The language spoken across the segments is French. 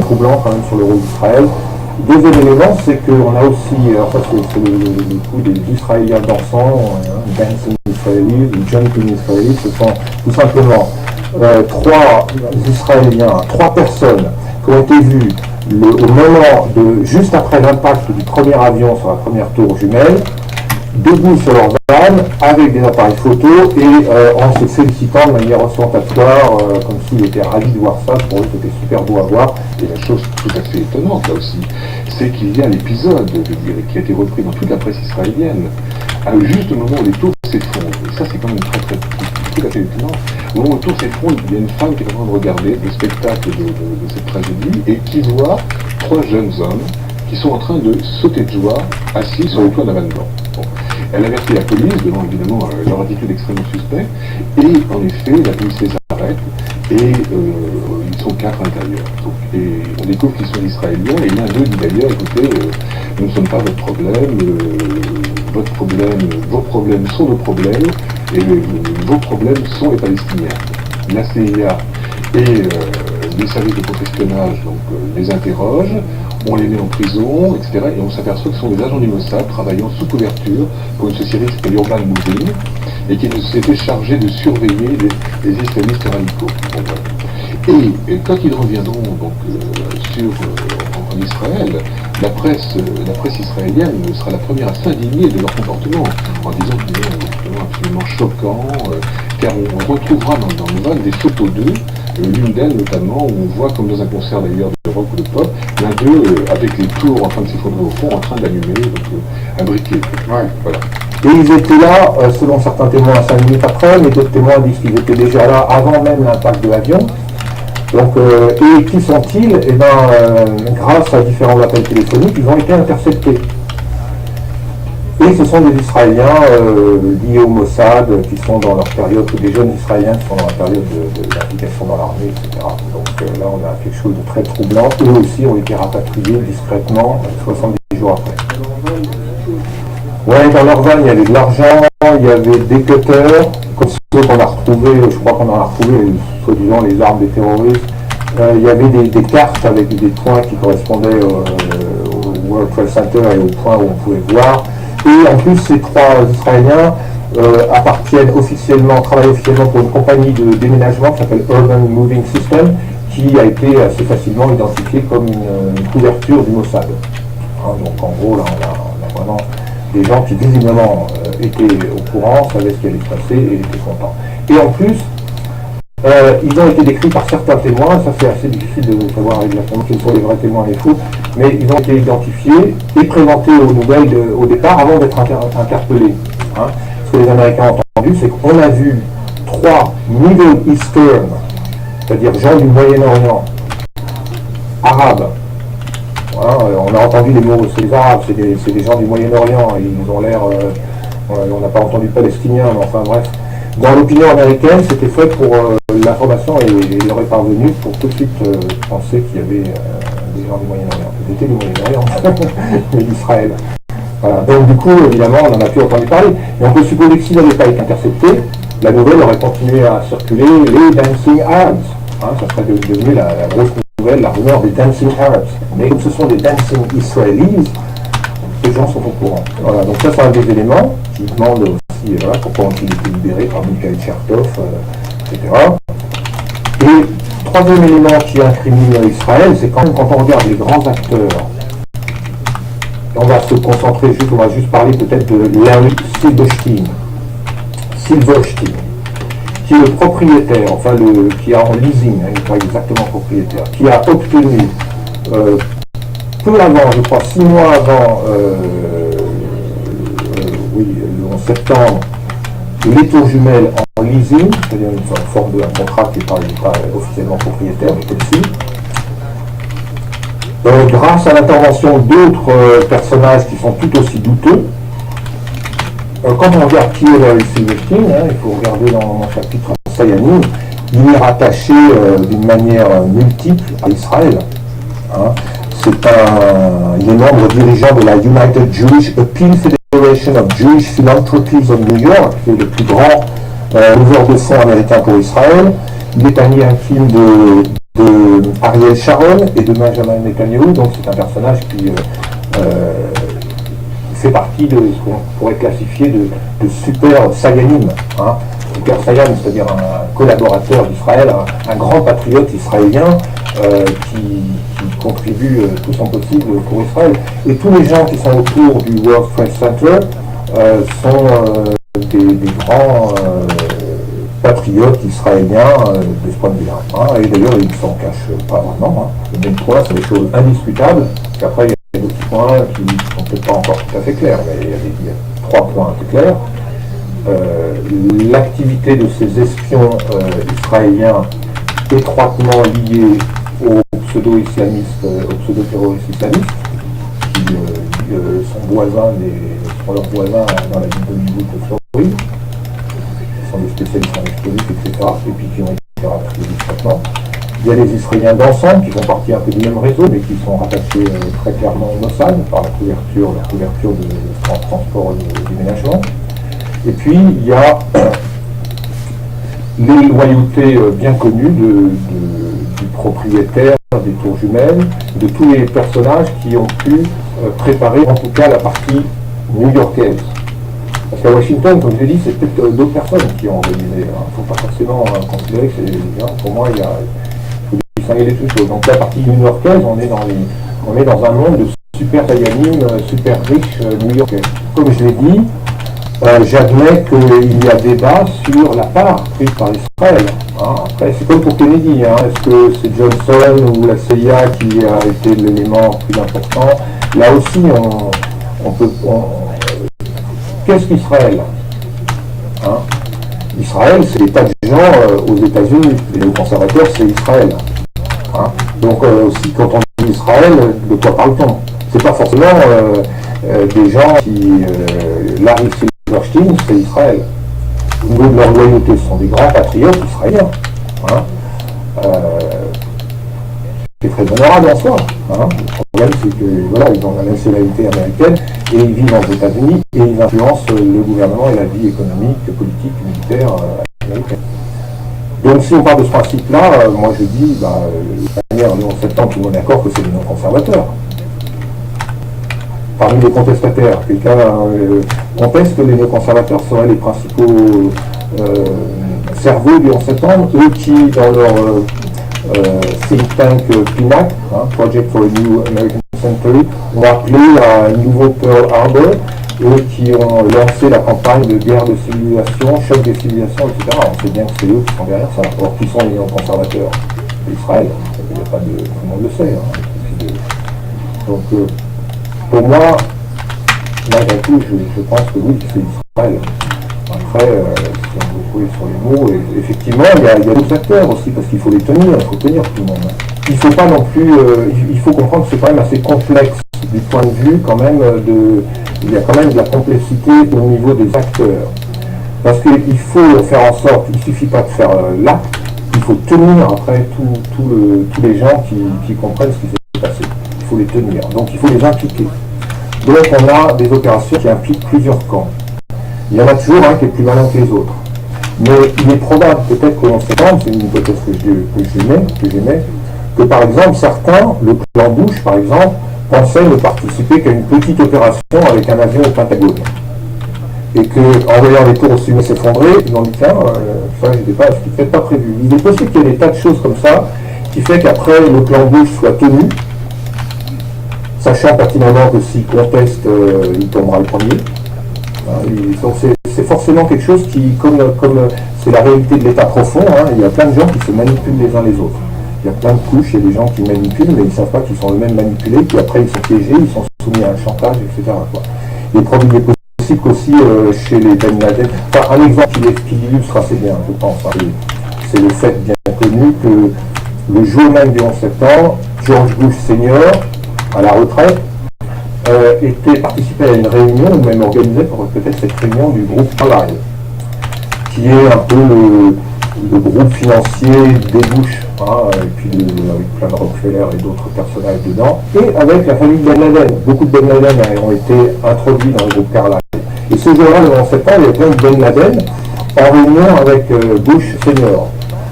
troublant quand même sur le rôle d'Israël. Deuxième élément, c'est qu'on a aussi, alors ça c'est le coup des Israéliens dansants, Dancing Israelis ou Jumping Israelis, ce sont tout simplement trois Israéliens, trois personnes qui ont été vues au moment juste après l'impact du premier avion sur la première tour jumelle, debout sur leur van, avec des appareils photo et en se félicitant de manière ostentatoire, comme s'ils étaient ravis de voir ça. Pour eux, c'était super beau à voir. Et la chose tout à fait étonnante, là aussi, c'est qu'il y a l'épisode, qui a été repris dans toute la presse israélienne, juste au moment où les tours s'effondrent. Et ça, c'est quand même très tout à fait étonnant. Au moment où les tours s'effondrent, il y a une femme qui est en train de regarder le spectacle de cette tragédie et qui voit trois jeunes hommes qui sont en train de sauter de joie, assis sur le toit d'un van blanc. Bon. Elle avertit la police, devant évidemment leur attitude extrêmement suspecte, et en effet, la police les arrête, et ils sont quatre à l'intérieur. Et on découvre qu'ils sont israéliens, et l'un d'eux dit d'ailleurs, écoutez, nous ne sommes pas votre problème, vos problèmes sont nos problèmes, et vos problèmes sont les Palestiniens. La CIA et les services de contre-espionnage les interrogent, on les met en prison, etc. Et on s'aperçoit que ce sont des agents du Mossad travaillant sous couverture pour une société qui s'appelle Urban Moving et qui s'était chargée de surveiller les islamistes radicaux. Et quand ils reviendront en Israël, la presse israélienne sera la première à s'indigner de leur comportement en disant qu'ils sont absolument choquants, car on retrouvera dans le van des photos d'eux, l'une d'elles notamment, où on voit, comme dans un concert d'ailleurs de rock ou de pop, l'un d'eux avec les tours en train de s'effondrer au fond, en train d'allumer un briquet. Ouais, voilà. Et ils étaient là, selon certains témoins, 5 minutes après, mais d'autres témoins disent qu'ils étaient déjà là avant même l'impact de l'avion. Donc, et qui sont-ils? Eh bien, grâce à différents appels téléphoniques, ils ont été interceptés. Et ce sont des Israéliens liés au Mossad, qui sont dans leur période, des jeunes Israéliens qui sont dans la période d'application dans l'armée, etc. Donc là, on a quelque chose de très troublant. Eux aussi ont été rapatriés discrètement 70 jours après. Ouais, dans leur van, il y avait de l'argent, il y avait des cutters, comme ceux qu'on a retrouvés, je crois qu'on en a retrouvé, soi-disant les armes des terroristes. Il y avait des cartes avec des points qui correspondaient au World Trade Center et aux points où on pouvait voir. Et en plus, ces trois Israéliens travaillent officiellement pour une compagnie de déménagement qui s'appelle Urban Moving System, qui a été assez facilement identifiée comme une couverture du Mossad. Donc en gros, là, on a vraiment des gens qui visiblement étaient au courant, savaient ce qui allait se passer et étaient contents. Et en plus, ils ont été décrits par certains témoins, ça c'est assez difficile de savoir exactement quels sont les vrais témoins et les faux, mais ils ont été identifiés et présentés aux nouvelles au départ avant d'être interpellés. Ce que les Américains ont entendu, c'est qu'on a vu trois Middle Eastern, c'est-à-dire gens du Moyen-Orient, arabes. On a entendu les mots, c'est les arabes, c'est des gens du Moyen-Orient, ils ont l'air, on n'a pas entendu palestiniens, mais enfin bref. Dans l'opinion américaine, c'était fait pour l'information et leur est parvenue pour tout de suite penser qu'il y avait des gens du Moyen-Orient. C'était du Moyen-Orient, mais d'Israël. Voilà. Donc du coup, évidemment, on n'en a plus entendu parler. Et on peut supposer que s'il n'avait pas été intercepté, la nouvelle aurait continué à circuler les Dancing Arabs. Ça serait devenu la grosse nouvelle, la rumeur des Dancing Arabs. Mais comme ce sont des Dancing Israelis, les gens sont au courant. Voilà. Donc ça, c'est un des éléments qui demande aussi pourquoi ont-ils été libérés par Mikhail Chertoff, etc. Et troisième élément qui incrimine Israël, c'est quand on regarde les grands acteurs, on va se concentrer on va juste parler peut-être de Larry Silverstein, qui est le propriétaire, qui a en leasing, il n'est pas exactement propriétaire, qui a obtenu peu avant, je crois 6 mois avant, le 11 septembre, les tours jumelles en leasing, c'est-à-dire une forme de contrat qui n'est pas officiellement propriétaire, mais comme si. Grâce à l'intervention d'autres personnages qui sont tout aussi douteux, quand on regarde qui est Larry Silverstein, il faut regarder dans mon chapitre Sayani, il est rattaché d'une manière multiple à Israël. Il est membre dirigeant de la United Jewish Appeal Federation of Jewish Philanthropies of New York, qui est le plus grand leveur de fonds américain pour Israël. Il est ami intime de de Ariel Sharon et de Benjamin Netanyahu. Donc c'est un personnage qui fait partie de ce qu'on pourrait classifier de super Sayanim. Hein. Super Sayam, c'est-à-dire un collaborateur d'Israël, un grand patriote israélien qui contribue tout son possible pour Israël. Et tous les gens qui sont autour du World Trade Center sont des grands patriotes israéliens de ce point de vue-là. Hein. Et d'ailleurs, ils ne s'en cachent pas vraiment. Hein. Le même point, c'est des choses indiscutables. Qu'après, il y a d'autres points qui ne sont peut-être pas encore tout à fait clairs, mais il y a 3 points très clairs. L'activité de ces espions israéliens étroitement liés aux pseudo-islamistes, aux pseudo-terroristes islamistes, qui sont leurs voisins dans la ville d'Hollywood de Floride, qui sont des spécialistes en explosifs, etc., et puis qui ont été rapatriés discrètement. Il y a les Israéliens d'ensemble qui font partie un peu du même réseau, mais qui sont rattachés très clairement au Mossad par la couverture de transport et déménagement. Et puis, il y a les loyautés bien connues du propriétaire des tours jumelles, de tous les personnages qui ont pu préparer en tout cas la partie new-yorkaise. Parce qu'à Washington, comme je l'ai dit, c'est peut-être d'autres personnes qui ont organisé. Il ne faut pas forcément considérer que c'est les gens. Pour moi, il faut distinguer les deux choses. Donc la partie new-yorkaise, on est dans un monde de super Sayanim, super riche new-yorkais. Comme je l'ai dit, j'admets qu'il y a débat sur la part prise par Israël. Hein. Après, c'est comme pour Kennedy. Hein. Est-ce que c'est Johnson ou la CIA qui a été l'élément plus important? Là aussi, on peut... Qu'est-ce qu'Israël? Hein? Israël, c'est des tas de gens aux États-Unis. Et les conservateurs, c'est Israël. Hein? Donc, aussi, quand on dit Israël, de quoi parle-t-on? C'est pas forcément des gens qui... Larry Silverstein, c'est Israël. Au niveau de leur loyauté, ce sont des grands patriotes israéliens. Hein. C'est très honorable en soi. Hein. Le problème, c'est que voilà, ils ont la nationalité américaine et ils vivent aux États-Unis et ils influencent le gouvernement et la vie économique, politique, militaire américaine. Donc si on parle de ce principe-là, moi je dis, de manière, le 11 septembre, tout le monde est d'accord que c'est des non-conservateurs. Parmi les contestataires, quelqu'un conteste que les néoconservateurs seraient les principaux cerveaux du 11 septembre, eux qui, dans leur think tank PNAC, Project for a New American Century, ont appelé à un nouveau Pearl Harbor, eux qui ont lancé la campagne de guerre de civilisation, choc des civilisations, etc. On sait bien que c'est eux qui sont derrière ça. Or, qui sont les néoconservateurs d'Israël? Il n'y a pas de... Tout le monde le sait. Hein. Donc, pour moi, malgré tout, je pense que oui, c'est Israël. Après, si on veut jouer sur les mots, et effectivement, il y a d'autres acteurs aussi, parce qu'il faut les tenir, il faut tenir tout le monde. Il ne faut pas non plus, il faut comprendre que c'est quand même assez complexe du point de vue quand même il y a quand même de la complexité au niveau des acteurs. Parce qu'il faut faire en sorte, il ne suffit pas de faire l'acte, il faut tenir après tous les gens qui comprennent ce qui s'est passé. Il faut les tenir, donc il faut les impliquer. Donc on a des opérations qui impliquent plusieurs camps. Il y en a toujours un qui est plus malin que les autres. Mais il est probable peut-être qu'au 11 septembre, c'est une hypothèse que j'émets, que par exemple certains, le clan Bush par exemple, pensaient ne participer qu'à une petite opération avec un avion au Pentagone. Et qu'en voyant les tours au sommet s'effondrer, ils ont dit tiens, ça c'était peut-être pas prévu. Il est possible qu'il y ait des tas de choses comme ça qui fait qu'après le clan Bush soit tenu, sachant pertinemment que s'il conteste, il tombera le premier. Donc c'est forcément quelque chose qui, comme c'est la réalité de l'état profond, hein, il y a plein de gens qui se manipulent les uns les autres. Il y a plein de couches, il y a des gens qui manipulent, mais ils ne savent pas qu'ils sont eux-mêmes manipulés, puis après ils sont piégés, ils sont soumis à un chantage, etc. Quoi. Il est possible qu'aussi chez les Ben Laden, enfin, un exemple qui illustre assez bien, je pense, hein, c'est le fait bien connu que le jour même du 11 septembre, George Bush Senior, à la retraite, participait à une réunion, ou même organisait peut-être cette réunion du groupe Carlyle, qui est un peu le groupe financier des Bush, hein, et puis avec plein de Rockefeller et d'autres personnages dedans, et avec la famille Ben Laden. Beaucoup de Ben Laden ont été introduits dans le groupe Carlyle. Et ce jour-là, le 11 septembre, il y a plein de Ben Laden en réunion avec Bush Senior.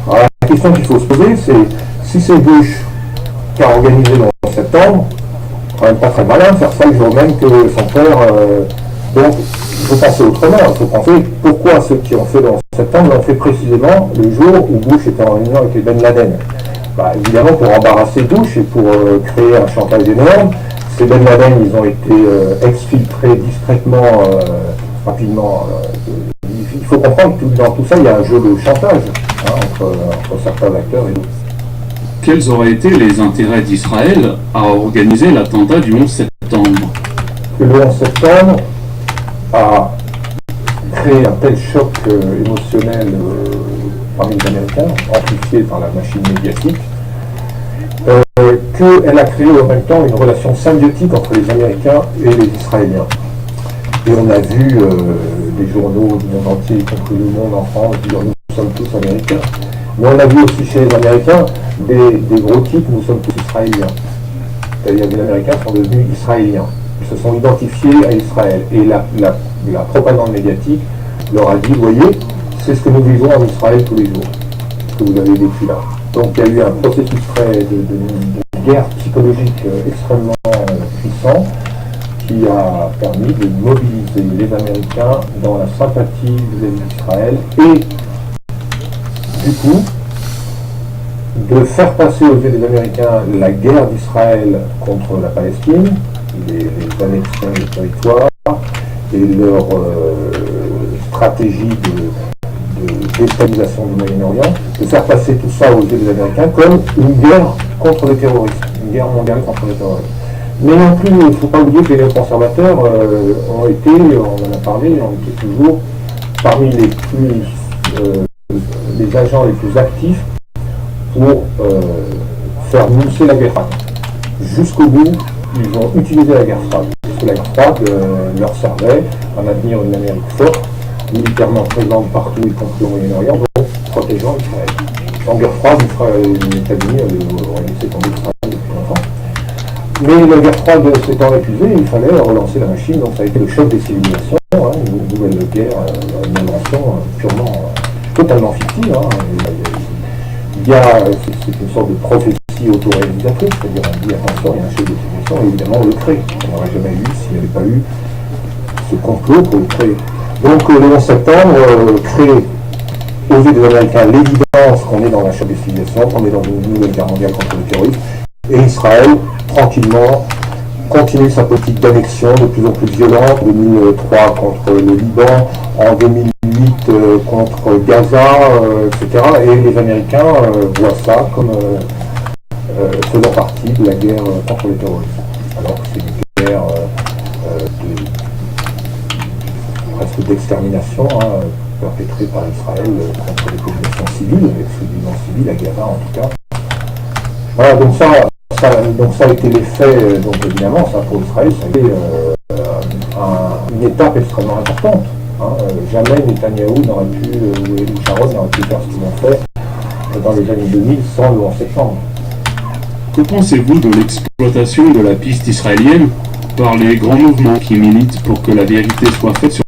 Alors la question qu'il faut se poser, c'est Si c'est Bush qui a organisé le 11 septembre, quand même pas très malin de faire ça le jour même que son père. Donc, il faut penser autrement. Il faut penser pourquoi ceux qui ont fait le 11 septembre l'ont fait précisément le jour où Bush était en réunion avec Ben Laden. Bah, évidemment, pour embarrasser Bush et pour créer un chantage énorme. Ces Ben Laden, ils ont été exfiltrés discrètement, rapidement. Il faut comprendre que dans tout ça, il y a un jeu de chantage entre certains acteurs et d'autres. Quels auraient été les intérêts d'Israël à organiser l'attentat du 11 septembre? Le 11 septembre a créé un tel choc émotionnel parmi les Américains, amplifié par la machine médiatique, qu'elle a créé en même temps une relation symbiotique entre les Américains et les Israéliens. Et on a vu des journaux du monde entier, y compris Le Monde en France, dire nous sommes tous Américains. Mais on a vu aussi chez les Américains des gros types, nous sommes tous Israéliens. C'est-à-dire que les Américains sont devenus Israéliens. Ils se sont identifiés à Israël. Et la propagande médiatique leur a dit, voyez, c'est ce que nous vivons en Israël tous les jours, ce que vous avez vécu là. Donc il y a eu un processus de guerre psychologique extrêmement puissant qui a permis de mobiliser les Américains dans la sympathie vis-à-vis d'Israël et du coup de faire passer aux yeux des Américains la guerre d'Israël contre la Palestine, les annexions des territoires et leur stratégie de déstabilisation du Moyen-Orient, de faire passer tout ça aux yeux des Américains comme une guerre contre le terrorisme, une guerre mondiale contre le terrorisme. Mais non plus, il ne faut pas oublier que les conservateurs ont été, on en a parlé, ont été toujours parmi les agents les plus actifs pour faire mousser la guerre froide. Jusqu'au bout, ils ont utilisé la guerre froide, parce que la guerre froide leur servait à maintenir une Amérique forte, militairement présente partout, y compris au Moyen-Orient, donc protégeant Israël. En guerre froide, les États-Unis auraient laissé tomber Israël depuis longtemps. Mais la guerre froide s'étant épuisée, il fallait relancer la machine, donc ça a été le choc des civilisations, une nouvelle guerre, une invention purement, totalement fictive. C'est une sorte de prophétie autoréalisatrice, c'est-à-dire on dit attention, il y a un chef de civilisation, et évidemment on le crée. On n'aurait jamais eu s'il n'y avait pas eu ce complot pour le créer. Donc le 11 septembre crée aux yeux des Américains l'évidence qu'on est dans la choc des civilisations, qu'on est dans une nouvelle guerre mondiale contre le terrorisme, et Israël, tranquillement, continue sa politique d'annexion de plus en plus violente, en 2003 contre le Liban, en 2008 contre Gaza, etc. Et les Américains voient ça comme faisant partie de la guerre contre le terrorisme. Alors que c'est une guerre presque d'extermination perpétrée par Israël contre les populations civiles, exclusivement civiles, la Gaza en tout cas. Voilà, donc ça a été l'effet, donc évidemment, ça pour Israël, ça a été une étape extrêmement importante. Jamais Netanyahou n'aurait pu, ou Ariel Sharon n'aurait pu faire ce qu'ils ont fait dans les années 2000 sans le 11 septembre. Que pensez-vous de l'exploitation de la piste israélienne par les grands mouvements qui militent pour que la vérité soit faite sur